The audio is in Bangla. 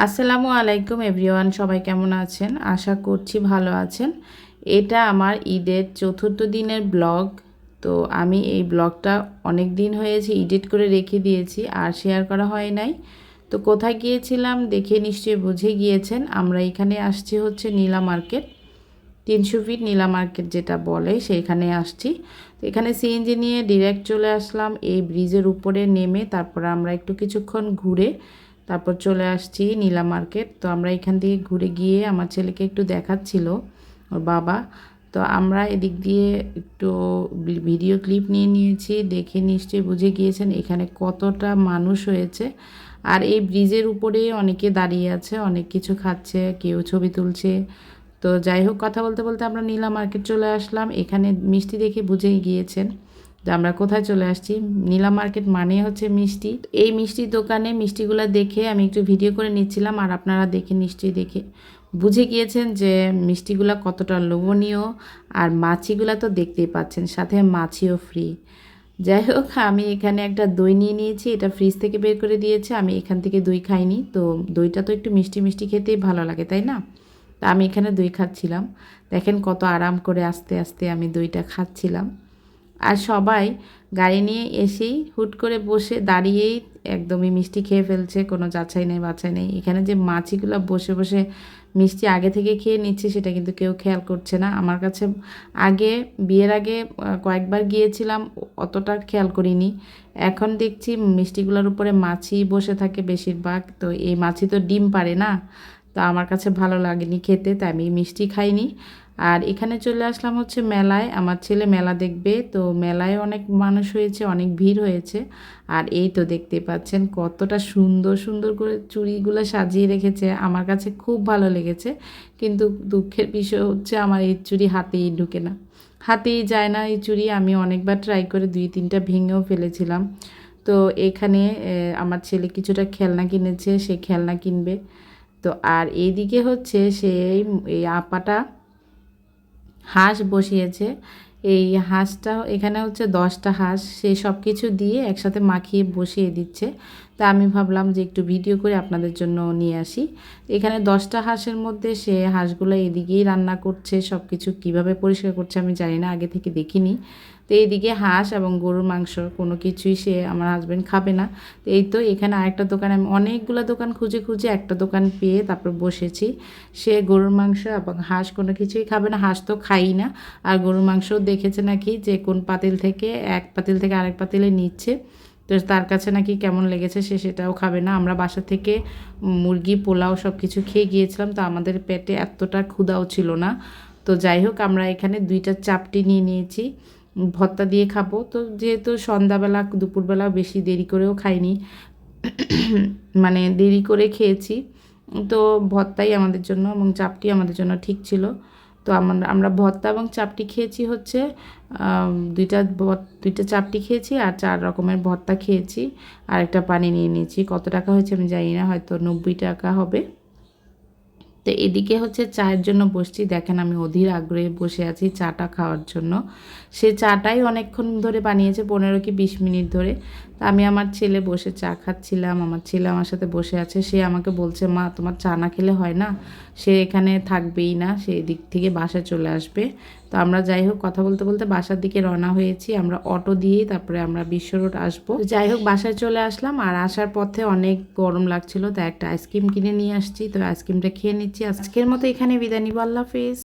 আসসালামু আলাইকুম এভরিওয়ান, সবাই কেমন আছেন? আশা করছি ভালো আছেন। এটা আমার ঈদের চতুর্থ দিনের ব্লগ। তো আমি এই ব্লগটা অনেক দিন হয়েছে এডিট করে রেখে দিয়েছি, আর শেয়ার করা হয় নাই। তো কোথায় গিয়েছিলাম দেখে নিশ্চয়ই বুঝে গিয়েছেন। আমরা এখানে আসছি হচ্ছে নীলা মার্কেট, 300 ফিট নীলা মার্কেট যেটা বলে, সেইখানে আসছি। তো এখানে সিএনজি নিয়ে ডিরেক্ট চলে আসলাম এই ব্রিজের উপরে নেমে, তারপর আমরা একটু কিছুক্ষণ ঘুরে তারপর চলে আসছি নীলা মার্কেট। তো আমরা এখান থেকে ঘুরে গিয়ে আমার ছেলেকে একটু দেখাচ্ছিল ওর বাবা। তো আমরা এদিক দিয়ে একটু ভিডিও ক্লিপ নিয়ে নিয়েছি, দেখে নিশ্চয়ই বুঝে গিয়েছেন এখানে কতটা মানুষ হয়েছে। আর এই ব্রিজের উপরে অনেকে দাঁড়িয়ে আছে, অনেক কিছু খাচ্ছে, কেউ ছবি তুলছে। তো যাই হোক, কথা বলতে বলতে আমরা নীলা মার্কেট চলে আসলাম। এখানে মিষ্টি দেখে বুঝেই গিয়েছেন যে আমরা কোথায় চলে আসছি। নীলা মার্কেট মানে হচ্ছে মিষ্টি। এই মিষ্টির দোকানে মিষ্টিগুলো দেখে আমি একটু ভিডিও করে নিচ্ছিলাম, আর আপনারা দেখে নিশ্চয়ই দেখে বুঝে গিয়েছেন যে মিষ্টিগুলো কতটা লোভনীয়। আর মাছিগুলো তো দেখতেই পাচ্ছেন, সাথে মাছিও ফ্রি। যাই হোক, আমি এখানে একটা দই নিয়ে নিয়েছি, এটা ফ্রিজ থেকে বের করে দিয়েছে। আমি এখান থেকে দই খাইনি, তো দইটা তো একটু মিষ্টি মিষ্টি খেতেই ভালো লাগে, তাই না? তা আমি এখানে দই খাচ্ছিলাম। দেখেন কত আরাম করে আস্তে আস্তে আমি দইটা খাচ্ছিলাম। আর সবাই গাড়ি নিয়ে এসেই হুট করে বসে দাঁড়িয়েই একদমই মিষ্টি খেয়ে ফেলছে, কোনো যাচাই নেই বাছাই নেই। এখানে যে মাছিগুলো বসে বসে মিষ্টি আগে থেকে খেয়ে নিচ্ছে সেটা কিন্তু কেউ খেয়াল করছে না। আমার কাছে আগে, বিয়ের আগে কয়েকবার গিয়েছিলাম, অতটা খেয়াল করিনি। এখন দেখছি মিষ্টিগুলোর উপরে মাছি বসে থাকে বেশিরভাগ। তো এই মাছি তো ডিম পারে না, তো আমার কাছে ভালো লাগেনি খেতে, তাই আমি মিষ্টি খাইনি। আর এখানে চলে আসলাম হচ্ছে মেলায়, আমার ছেলে মেলা দেখবে। তো মেলায় অনেক মানুষ হয়েছে, অনেক ভিড় হয়েছে। আর এই তো দেখতে পাচ্ছেন কতটা সুন্দর সুন্দর করে চুড়িগুলো সাজিয়ে রেখেছে, আমার কাছে খুব ভালো লেগেছে। কিন্তু দুঃখের বিষয় হচ্ছে আমার এই চুড়ি হাতেই ঢুকে না, হাতেই যায় না এই চুড়ি। আমি অনেকবার ট্রাই করে 2-3টা ভেঙেও ফেলেছিলাম। তো এখানে আমার ছেলে কিছুটা খেলনা কিনেছে, সে খেলনা কিনবে। তো আর এইদিকে হচ্ছে সেই এই আপাটা হাঁস বসিয়েছে। এই হাঁসটা এখানে হচ্ছে 10টা হাঁস, সে সব কিছু দিয়ে একসাথে মাখিয়ে বসিয়ে দিচ্ছে। তা আমি ভাবলাম যে একটু ভিডিও করে আপনাদের জন্য নিয়ে আসি। এখানে 10টা হাঁসের মধ্যে সে হাঁসগুলো এদিকেই রান্না করছে, সব কিছু কীভাবে পরিষ্কার করছে আমি জানি না, আগে থেকে দেখিনি। তো এইদিকে হাঁস এবং গরুর মাংস কোনো কিছুই সে, আমার হাজব্যান্ড খাবে না। তো এই তো এখানে আরেকটা দোকান, আমি অনেকগুলো দোকান খুঁজে খুঁজে একটা দোকান পেয়ে তারপর বসেছি। সে গরুর মাংস এবং হাঁস কোনো কিছুই খাবে না, হাঁস তো খাই না। আর গরুর মাংসও দেখেছে নাকি যে কোন পাতিল থেকে, এক পাতিল থেকে আরেক পাতিলে নিচ্ছে। তো তার কাছে নাকি কেমন লেগেছে, সে সেটাও খাবে না। আমরা বাসা থেকে মুরগি পোলাও সব কিছু খেয়ে গিয়েছিলাম, তো আমাদের পেটে এতটা ক্ষুধাও ছিল না। তো যাই হোক, আমরা এখানে 2টা চাপটি নিয়ে নিয়েছি, ভর্তা দিয়ে খাবো। তো যেহেতু সন্ধ্যাবেলা দুপুরবেলা বেশি দেরি করেও খাইনি, মানে দেরি করে খেয়েছি, তো ভর্তাই আমাদের জন্য এবং চাপটি আমাদের জন্য ঠিক ছিল। তো আমরা ভর্তা এবং চাপটি খেয়েছি হচ্ছে 2টা চাপটি খেয়েছি আর 4 রকমের ভর্তা খেয়েছি, আর একটা পানি নিয়ে নিয়েছি। কত টাকা হয়েছে আমি জানি না, হয়তো 90 টাকা হবে। তো এদিকে হচ্ছে চায়ের জন্য বসছি, দেখেন আমি অধীর আগ্রহে বসে আছি চাটা খাওয়ার জন্য। সে চাটাই অনেকক্ষণ ধরে বানিয়েছে, 15 কি 20 মিনিট ধরে। তা আমি আমার ছেলে বসে চা খাচ্ছিলাম, আমার ছেলে আমার সাথে বসে আছে। সে আমাকে বলছে, মা তোমার চা না খেলে হয় না, সে এখানে থাকবেই না, সে এদিক থেকে বাসায় চলে আসবে। তো আমরা যাই হোক কথা বলতে বলতে বাসার দিকে রওনা হয়েছি। আমরা অটো দিয়েই তারপরে আমরা বিশ্ব রোড আসবো। যাই হোক বাসায় চলে আসলাম, আর আসার পথে অনেক গরম লাগছিল, তাই একটা আইসক্রিম কিনে নিয়ে আসছি। তো আইসক্রিমটা খেয়ে নিচ্ছি। আজকের মতো এখানে বিদায় নিব, আল্লাহ হাফেজ।